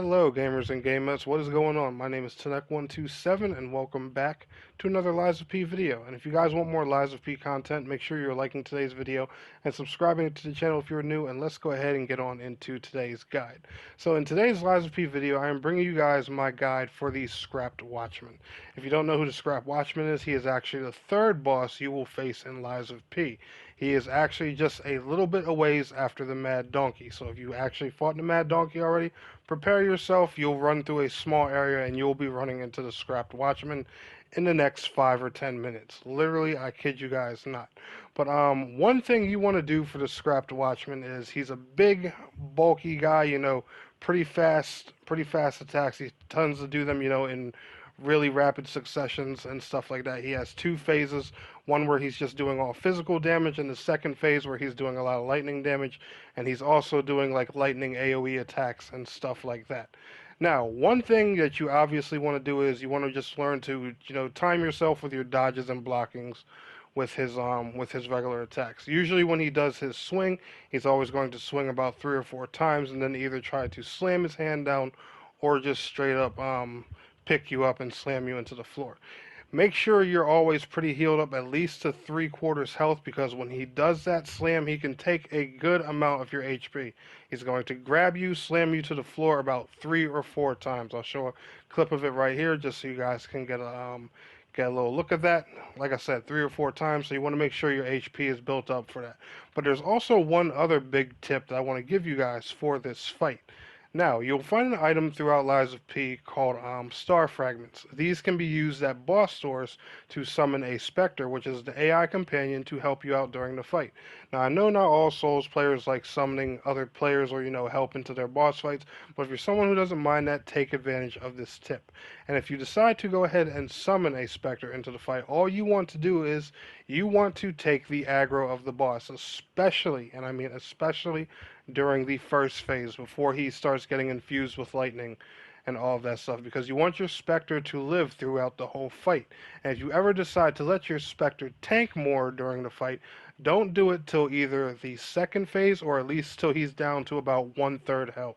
Hello gamers and gamettes, what is going on? My name is Tanek127 and welcome back to another Lies of P video. And if you guys want more Lies of P content, make sure you're liking today's video and subscribing to the channel if you're new, and let's go ahead and get on into today's guide. So in today's Lies of P video, I am bringing you guys my guide for the Scrapped Watchman. If you don't know who the Scrapped Watchman is, he is actually the third boss you will face in Lies of P. He is actually just a little bit a ways after the Mad Donkey. So if you actually fought the Mad Donkey already, prepare yourself. You'll run through a small area and you'll be running into the Scrapped Watchman in the next 5 or 10 minutes. Literally, I kid you guys not. But one thing you want to do for the Scrapped Watchman is he's a big, bulky guy, pretty fast attacks. He tends to do them, in really rapid successions and stuff like that. He has two phases, one where he's just doing all physical damage, and the second phase where he's doing a lot of lightning damage, and he's also doing like lightning AoE attacks and stuff like that. Now, one thing that you obviously want to do is you want to just learn to, time yourself with your dodges and blockings with his regular attacks. Usually when he does his swing, he's always going to swing about 3 or 4 times and then either try to slam his hand down or just straight up pick you up and slam you into the floor. Make sure you're always pretty healed up, at least to 3/4 health, because when he does that slam, he can take a good amount of your HP. He's going to grab you, slam you to the floor about 3 or 4 times. I'll show a clip of it right here just so you guys can get a little look at that. Like I said, 3 or 4 times, so you want to make sure your HP is built up for that. But there's also one other big tip that I want to give you guys for this fight. Now, you'll find an item throughout Lies of P called Star Fragments. These can be used at boss stores to summon a Spectre, which is the AI companion to help you out during the fight. Now, I know not all Souls players like summoning other players or, help into their boss fights, but if you're someone who doesn't mind that, take advantage of this tip. And if you decide to go ahead and summon a Spectre into the fight, all you want to do is you want to take the aggro of the boss, especially, and I mean especially, during the first phase before he starts getting infused with lightning and all of that stuff, because you want your Spectre to live throughout the whole fight. And if you ever decide to let your Spectre tank more during the fight, don't do it till either the second phase or at least till he's down to about 1/3 health,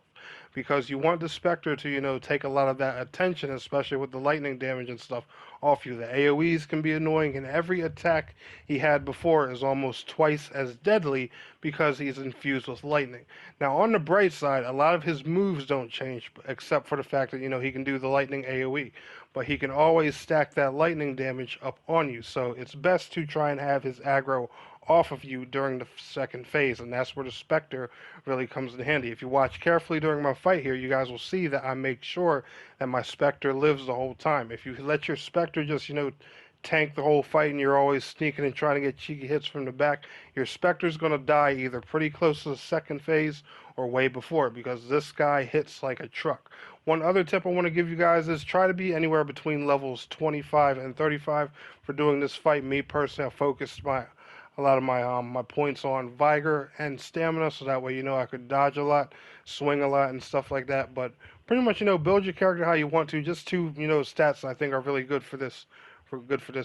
because you want the Spectre to, take a lot of that attention, especially with the lightning damage and stuff, off you. The AoEs can be annoying, and every attack he had before is almost twice as deadly because he's infused with lightning. Now, on the bright side, a lot of his moves don't change, except for the fact that, he can do the lightning AoE, but he can always stack that lightning damage up on you, so it's best to try and have his aggro off of you during the second phase, and that's where the Spectre really comes in handy. If you watch carefully during my fight here, you guys will see that I make sure that my Spectre lives the whole time. If you let your Spectre just, tank the whole fight and you're always sneaking and trying to get cheeky hits from the back, your Spectre's going to die either pretty close to the second phase or way before, because this guy hits like a truck. One other tip I want to give you guys is try to be anywhere between levels 25 and 35 for doing this fight. Me personally, I focused a lot of my points on vigor and stamina, so that way I could dodge a lot, swing a lot, and stuff like that. But pretty much build your character how you want to. Just 2 stats I think are really good for this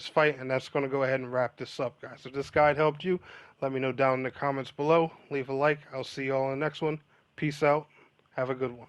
fight, and that's going to go ahead and wrap this up, guys. If this guide helped you, let me know down in the comments below. Leave a like. I'll see you all in the next one. Peace out. Have a good one.